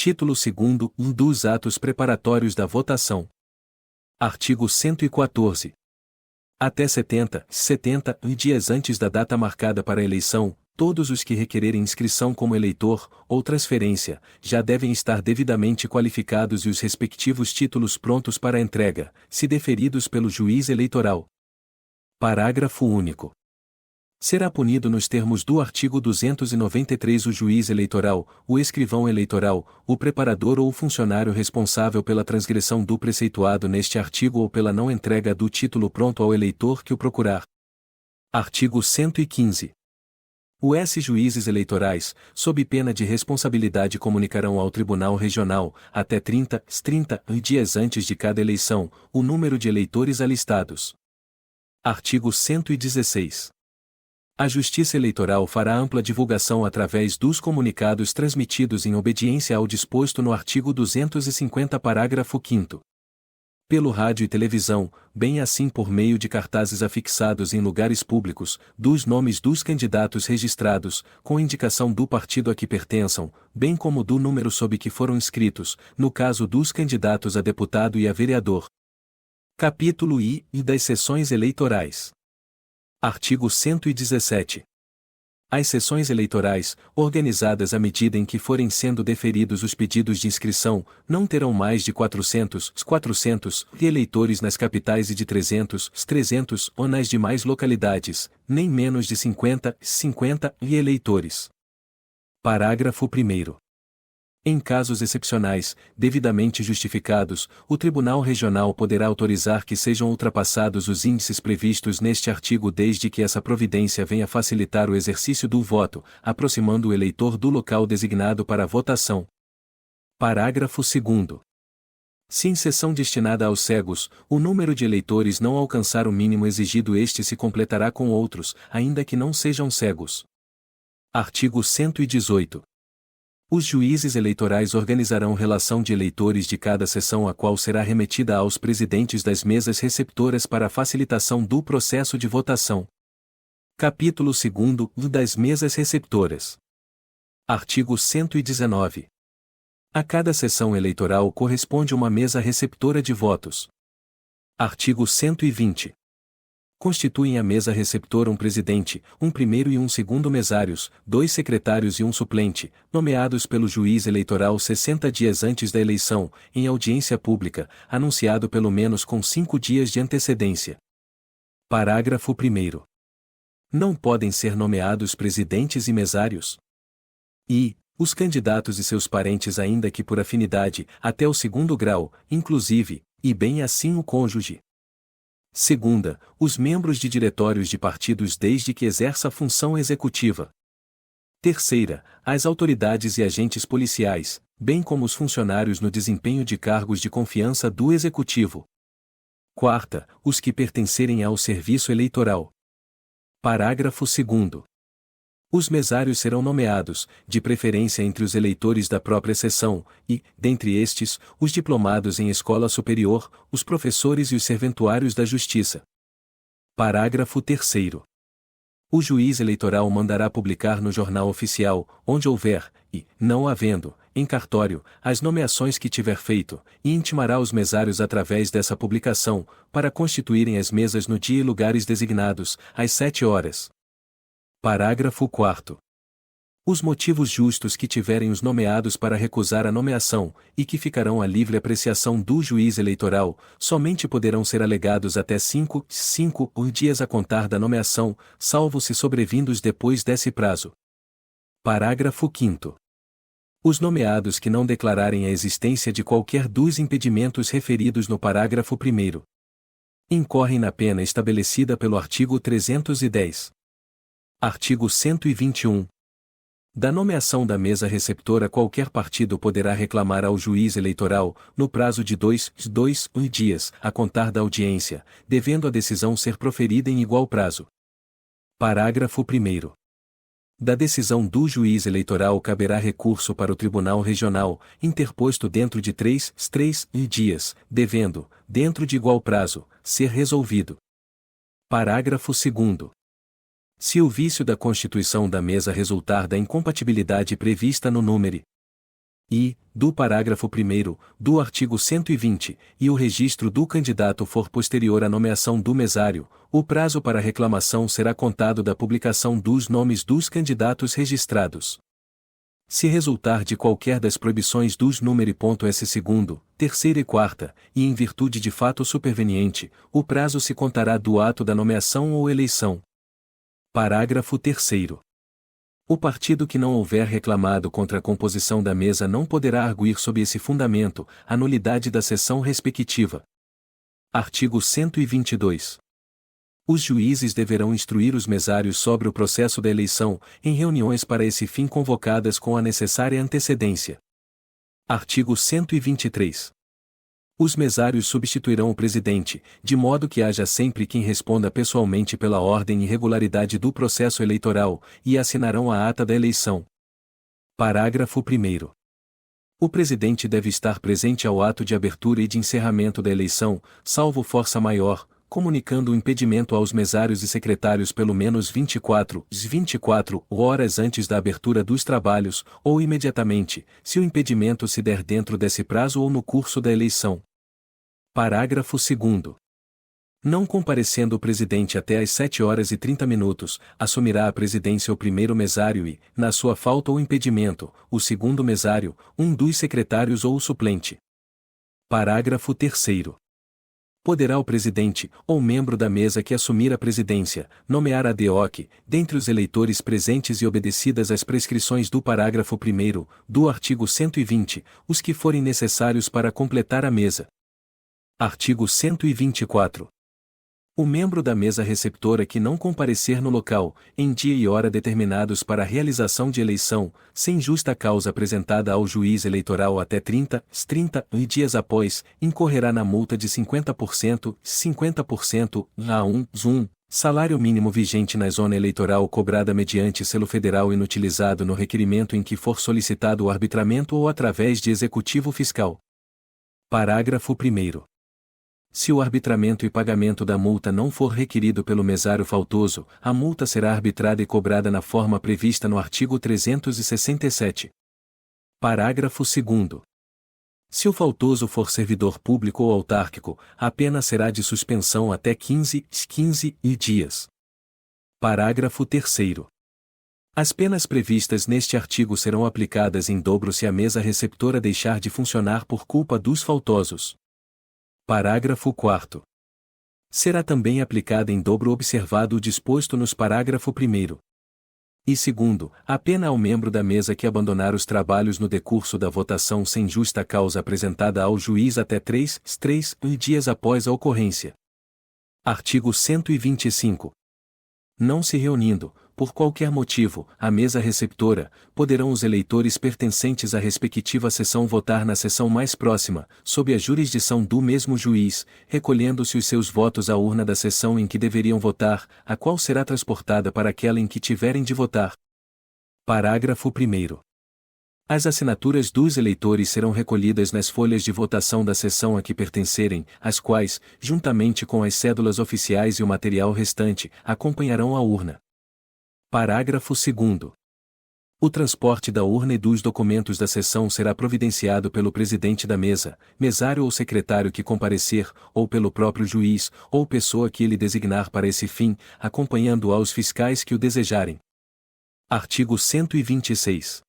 Título 2º, dos atos preparatórios da votação. Artigo 114. Até 70 dias antes da data marcada para a eleição, todos os que requererem inscrição como eleitor, ou transferência, já devem estar devidamente qualificados e os respectivos títulos prontos para entrega, se deferidos pelo juiz eleitoral. Parágrafo único. Será punido nos termos do artigo 293 o juiz eleitoral, o escrivão eleitoral, o preparador ou o funcionário responsável pela transgressão do preceituado neste artigo ou pela não entrega do título pronto ao eleitor que o procurar. Artigo 115. Os juízes eleitorais, sob pena de responsabilidade, comunicarão ao Tribunal Regional, até 30 dias antes de cada eleição, o número de eleitores alistados. Artigo 116. A Justiça Eleitoral fará ampla divulgação através dos comunicados transmitidos em obediência ao disposto no artigo 250, parágrafo 5º. Pelo rádio e televisão, bem assim por meio de cartazes afixados em lugares públicos, dos nomes dos candidatos registrados, com indicação do partido a que pertençam, bem como do número sob que foram inscritos, no caso dos candidatos a deputado e a vereador. Capítulo I das sessões eleitorais. Artigo 117. As sessões eleitorais, organizadas à medida em que forem sendo deferidos os pedidos de inscrição, não terão mais de 400 eleitores nas capitais e de 300 ou nas demais localidades, nem menos de 50 eleitores. Parágrafo 1º. Em casos excepcionais, devidamente justificados, o Tribunal Regional poderá autorizar que sejam ultrapassados os índices previstos neste artigo desde que essa providência venha facilitar o exercício do voto, aproximando o eleitor do local designado para a votação. Parágrafo 2º. Se em sessão destinada aos cegos, o número de eleitores não alcançar o mínimo exigido, este se completará com outros, ainda que não sejam cegos. Artigo 118. Os juízes eleitorais organizarão relação de eleitores de cada sessão, a qual será remetida aos presidentes das mesas receptoras para a facilitação do processo de votação. Capítulo 2º das mesas receptoras. Artigo 119. A cada sessão eleitoral corresponde uma mesa receptora de votos. Artigo 120. Constituem a mesa receptora um presidente, um primeiro e um segundo mesários, 2 secretários e um suplente, nomeados pelo juiz eleitoral 60 dias antes da eleição, em audiência pública, anunciado pelo menos com 5 dias de antecedência. Parágrafo 1º. Não podem ser nomeados presidentes e mesários. E os candidatos e seus parentes, ainda que por afinidade, até o 2º grau, inclusive, e bem assim o cônjuge. Segunda, os membros de diretórios de partidos desde que exerça a função executiva. Terceira, as autoridades e agentes policiais, bem como os funcionários no desempenho de cargos de confiança do Executivo. Quarta, os que pertencerem ao serviço eleitoral. Parágrafo 2º. Os mesários serão nomeados, de preferência entre os eleitores da própria sessão, e, dentre estes, os diplomados em escola superior, os professores e os serventuários da Justiça. Parágrafo 3º. O juiz eleitoral mandará publicar no Jornal Oficial, onde houver, e, não havendo, em cartório, as nomeações que tiver feito, e intimará os mesários através dessa publicação, para constituírem as mesas no dia e lugares designados, às 7 horas. Parágrafo 4º. Os motivos justos que tiverem os nomeados para recusar a nomeação, e que ficarão à livre apreciação do juiz eleitoral, somente poderão ser alegados até 5 dias a contar da nomeação, salvo se sobrevindos depois desse prazo. Parágrafo 5º. Os nomeados que não declararem a existência de qualquer dos impedimentos referidos no parágrafo 1º incorrem na pena estabelecida pelo artigo 310. Artigo 121. Da nomeação da mesa receptora, qualquer partido poderá reclamar ao juiz eleitoral, no prazo de 2 dias, a contar da audiência, devendo a decisão ser proferida em igual prazo. Parágrafo 1º. Da decisão do juiz eleitoral caberá recurso para o Tribunal Regional, interposto dentro de 3 dias, devendo, dentro de igual prazo, ser resolvido. Parágrafo 2º. Se o vício da constituição da mesa resultar da incompatibilidade prevista no número do parágrafo 1º, do artigo 120, e o registro do candidato for posterior à nomeação do mesário, o prazo para reclamação será contado da publicação dos nomes dos candidatos registrados. Se resultar de qualquer das proibições dos número.s segundo, terceira e quarta, e em virtude de fato superveniente, o prazo se contará do ato da nomeação ou eleição. Parágrafo 3º. O partido que não houver reclamado contra a composição da mesa não poderá arguir sob esse fundamento a nulidade da sessão respectiva. Artigo 122. Os juízes deverão instruir os mesários sobre o processo da eleição, em reuniões para esse fim convocadas com a necessária antecedência. Artigo 123. Os mesários substituirão o presidente, de modo que haja sempre quem responda pessoalmente pela ordem e regularidade do processo eleitoral, e assinarão a ata da eleição. Parágrafo 1º. O presidente deve estar presente ao ato de abertura e de encerramento da eleição, salvo força maior, comunicando o impedimento aos mesários e secretários pelo menos 24 horas antes da abertura dos trabalhos, ou imediatamente, se o impedimento se der dentro desse prazo ou no curso da eleição. Parágrafo 2º. Não comparecendo o presidente até às 7h30, assumirá a presidência o primeiro mesário e, na sua falta ou impedimento, o segundo mesário, um dos secretários ou o suplente. Parágrafo 3º. Poderá o presidente, ou membro da mesa que assumir a presidência, nomear ad hoc, dentre os eleitores presentes e obedecidas as prescrições do parágrafo 1º, do artigo 120, os que forem necessários para completar a mesa. Artigo 124. O membro da mesa receptora que não comparecer no local, em dia e hora determinados para a realização de eleição, sem justa causa apresentada ao juiz eleitoral até 30 dias após, incorrerá na multa de 50% a 1 salário mínimo vigente na zona eleitoral cobrada mediante selo federal inutilizado no requerimento em que for solicitado o arbitramento ou através de executivo fiscal. Parágrafo 1º. Se o arbitramento e pagamento da multa não for requerido pelo mesário faltoso, a multa será arbitrada e cobrada na forma prevista no artigo 367. Parágrafo 2º. Se o faltoso for servidor público ou autárquico, a pena será de suspensão até 15 dias. Parágrafo 3º. As penas previstas neste artigo serão aplicadas em dobro se a mesa receptora deixar de funcionar por culpa dos faltosos. Parágrafo 4º. Será também aplicada em dobro observado o disposto nos parágrafo 1º e 2º, a pena ao membro da mesa que abandonar os trabalhos no decurso da votação sem justa causa apresentada ao juiz até 3 dias após a ocorrência. Artigo 125. Não se reunindo, por qualquer motivo, a mesa receptora, poderão os eleitores pertencentes à respectiva sessão votar na sessão mais próxima, sob a jurisdição do mesmo juiz, recolhendo-se os seus votos à urna da sessão em que deveriam votar, a qual será transportada para aquela em que tiverem de votar. Parágrafo 1º. As assinaturas dos eleitores serão recolhidas nas folhas de votação da sessão a que pertencerem, as quais, juntamente com as cédulas oficiais e o material restante, acompanharão a urna. Parágrafo 2º. O transporte da urna e dos documentos da sessão será providenciado pelo presidente da mesa, mesário ou secretário que comparecer, ou pelo próprio juiz, ou pessoa que ele designar para esse fim, acompanhando aos fiscais que o desejarem. Artigo 126.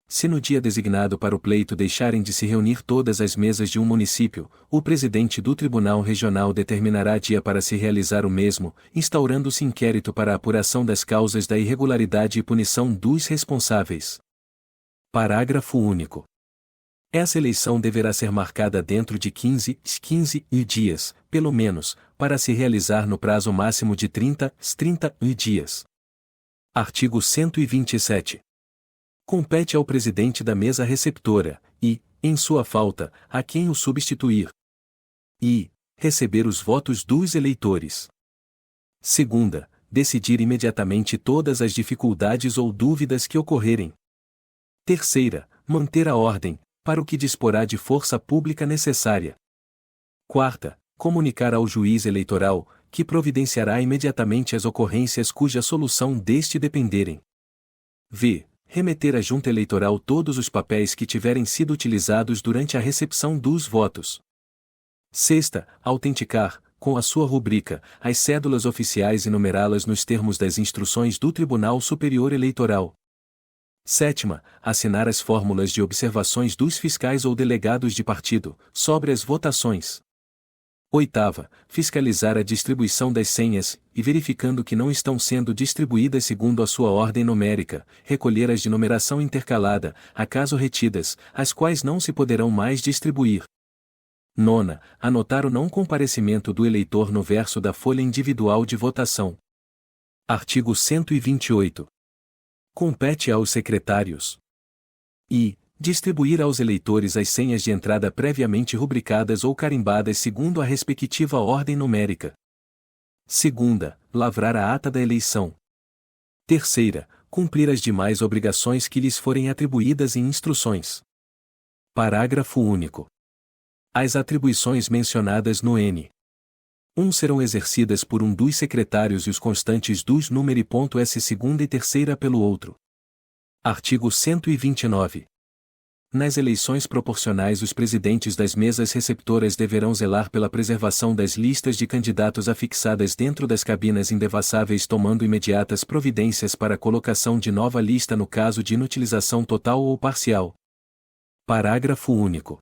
Se no dia designado para o pleito deixarem de se reunir todas as mesas de um município, o presidente do Tribunal Regional determinará dia para se realizar o mesmo, instaurando-se inquérito para a apuração das causas da irregularidade e punição dos responsáveis. Parágrafo único. Essa eleição deverá ser marcada dentro de 15 dias, pelo menos, para se realizar no prazo máximo de 30 dias. Artigo 127. Compete ao presidente da mesa receptora, e, em sua falta, a quem o substituir. E, receber os votos dos eleitores. Segunda, decidir imediatamente todas as dificuldades ou dúvidas que ocorrerem. Terceira, manter a ordem, para o que disporá de força pública necessária. Quarta, comunicar ao juiz eleitoral, que providenciará imediatamente as ocorrências cuja solução deste dependerem. V. remeter à junta eleitoral todos os papéis que tiverem sido utilizados durante a recepção dos votos. Sexta, autenticar, com a sua rubrica, as cédulas oficiais e numerá-las nos termos das instruções do Tribunal Superior Eleitoral. Sétima, assinar as fórmulas de observações dos fiscais ou delegados de partido, sobre as votações. Oitava, fiscalizar a distribuição das senhas, e verificando que não estão sendo distribuídas segundo a sua ordem numérica, recolher as de numeração intercalada, acaso retidas, as quais não se poderão mais distribuir. Nona, anotar o não comparecimento do eleitor no verso da folha individual de votação. Artigo 128. Compete aos secretários e distribuir aos eleitores as senhas de entrada previamente rubricadas ou carimbadas segundo a respectiva ordem numérica. Segunda, lavrar a ata da eleição. Terceira, cumprir as demais obrigações que lhes forem atribuídas em instruções. Parágrafo único. As atribuições mencionadas no N. 1 serão exercidas por um dos secretários e os constantes dos número.s segunda e terceira pelo outro. Artigo 129. Nas eleições proporcionais, os presidentes das mesas receptoras deverão zelar pela preservação das listas de candidatos afixadas dentro das cabinas indevassáveis, tomando imediatas providências para a colocação de nova lista no caso de inutilização total ou parcial. Parágrafo único.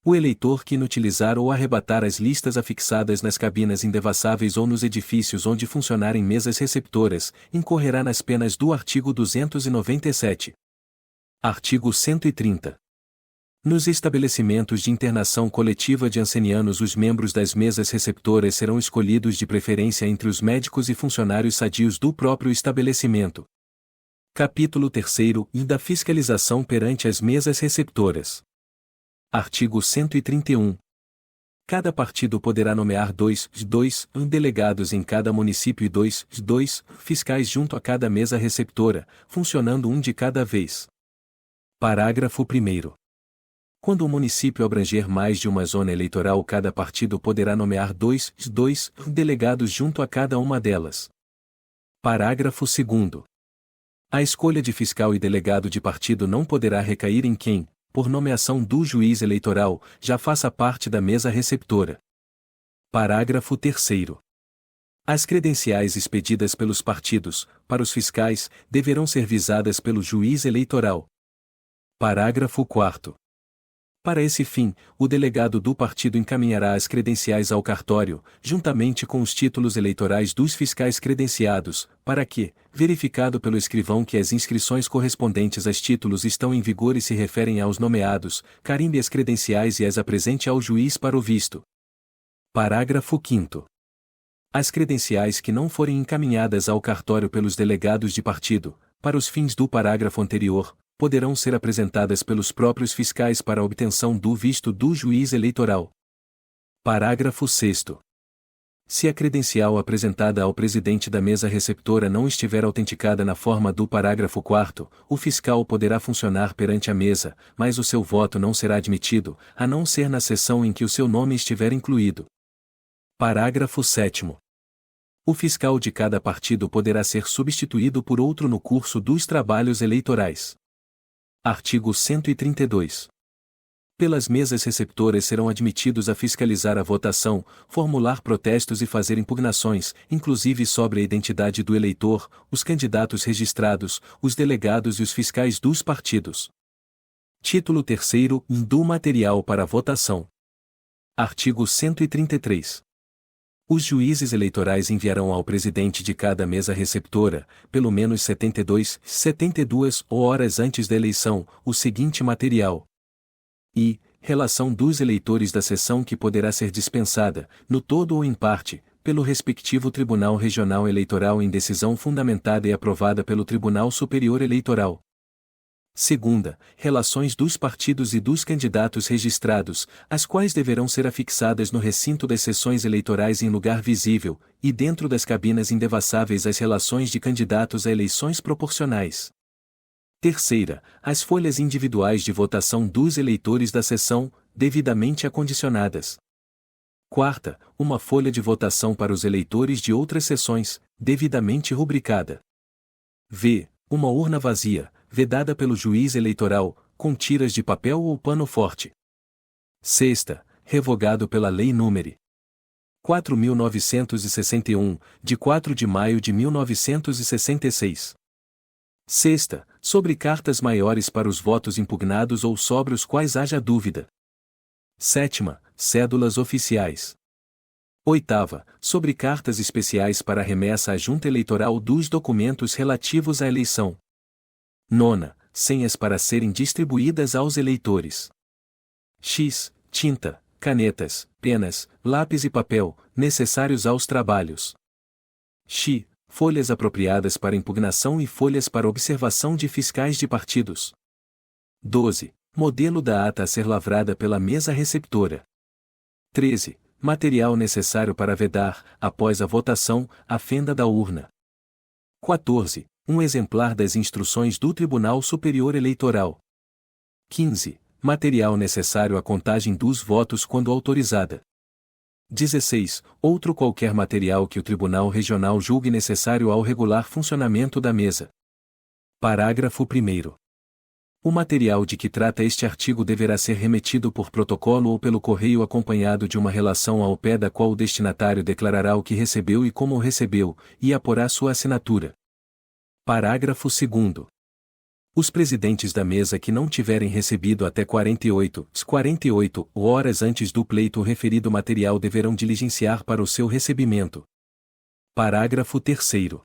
O eleitor que inutilizar ou arrebatar as listas afixadas nas cabinas indevassáveis ou nos edifícios onde funcionarem mesas receptoras, incorrerá nas penas do artigo 297. Artigo 130. Nos estabelecimentos de internação coletiva de ancenianos, os membros das mesas receptoras serão escolhidos de preferência entre os médicos e funcionários sadios do próprio estabelecimento. Capítulo 3º da fiscalização perante as mesas receptoras. Artigo 131. Cada partido poderá nomear dois delegados em cada município e dois fiscais junto a cada mesa receptora, funcionando um de cada vez. Parágrafo 1º. Quando o município abranger mais de uma zona eleitoral, cada partido poderá nomear dois delegados junto a cada uma delas. Parágrafo 2º. A escolha de fiscal e delegado de partido não poderá recair em quem, por nomeação do juiz eleitoral, já faça parte da mesa receptora. Parágrafo 3º. As credenciais expedidas pelos partidos, para os fiscais, deverão ser visadas pelo juiz eleitoral. Parágrafo 4º. Para esse fim, o delegado do partido encaminhará as credenciais ao cartório, juntamente com os títulos eleitorais dos fiscais credenciados, para que, verificado pelo escrivão que as inscrições correspondentes aos títulos estão em vigor e se referem aos nomeados, carimbe as credenciais e as apresente ao juiz para o visto. Parágrafo 5º. As credenciais que não forem encaminhadas ao cartório pelos delegados de partido, para os fins do parágrafo anterior, poderão ser apresentadas pelos próprios fiscais para a obtenção do visto do juiz eleitoral. Parágrafo 6º. Se a credencial apresentada ao presidente da mesa receptora não estiver autenticada na forma do parágrafo 4º, o fiscal poderá funcionar perante a mesa, mas o seu voto não será admitido, a não ser na sessão em que o seu nome estiver incluído. Parágrafo 7º. O fiscal de cada partido poderá ser substituído por outro no curso dos trabalhos eleitorais. Artigo 132. Pelas mesas receptoras serão admitidos a fiscalizar a votação, formular protestos e fazer impugnações, inclusive sobre a identidade do eleitor, os candidatos registrados, os delegados e os fiscais dos partidos. Título 3º do material para votação. Artigo 133. Os juízes eleitorais enviarão ao presidente de cada mesa receptora, pelo menos 72 horas antes da eleição, o seguinte material: I. Relação dos eleitores da sessão que poderá ser dispensada, no todo ou em parte, pelo respectivo Tribunal Regional Eleitoral em decisão fundamentada e aprovada pelo Tribunal Superior Eleitoral. Segunda, relações dos partidos e dos candidatos registrados, as quais deverão ser afixadas no recinto das sessões eleitorais em lugar visível, e dentro das cabinas indevassáveis as relações de candidatos a eleições proporcionais. Terceira, as folhas individuais de votação dos eleitores da sessão, devidamente acondicionadas. Quarta, uma folha de votação para os eleitores de outras sessões, devidamente rubricada. V. Uma urna vazia, vedada pelo juiz eleitoral, com tiras de papel ou pano forte. Sexta, revogado pela Lei nº 4.961, de 4 de maio de 1966. Sexta, sobre cartas maiores para os votos impugnados ou sobre os quais haja dúvida. Sétima, cédulas oficiais. Oitava, sobre cartas especiais para remessa à Junta Eleitoral dos documentos relativos à eleição. Nona, senhas para serem distribuídas aos eleitores. X, tinta, canetas, penas, lápis e papel, necessários aos trabalhos. X, folhas apropriadas para impugnação e folhas para observação de fiscais de partidos. 12. Modelo da ata a ser lavrada pela mesa receptora. 13. Material necessário para vedar, após a votação, a fenda da urna. 14. Um exemplar das instruções do Tribunal Superior Eleitoral. 15. Material necessário à contagem dos votos quando autorizada. 16. Outro qualquer material que o Tribunal Regional julgue necessário ao regular funcionamento da mesa. Parágrafo 1º. O material de que trata este artigo deverá ser remetido por protocolo ou pelo correio acompanhado de uma relação ao pé da qual o destinatário declarará o que recebeu e como o recebeu, e aporá sua assinatura. Parágrafo 2º. Os presidentes da mesa que não tiverem recebido até 48 horas antes do pleito o referido material deverão diligenciar para o seu recebimento. Parágrafo 3º.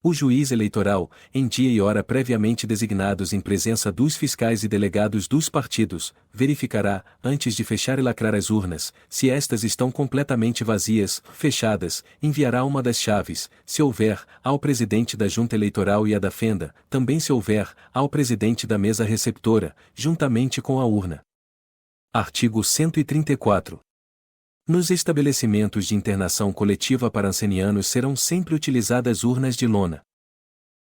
O juiz eleitoral, em dia e hora previamente designados em presença dos fiscais e delegados dos partidos, verificará, antes de fechar e lacrar as urnas, se estas estão completamente vazias, fechadas, enviará uma das chaves, se houver, ao presidente da junta eleitoral e a da fenda, também se houver, ao presidente da mesa receptora, juntamente com a urna. Artigo 134. Nos estabelecimentos de internação coletiva para ancenianos serão sempre utilizadas urnas de lona.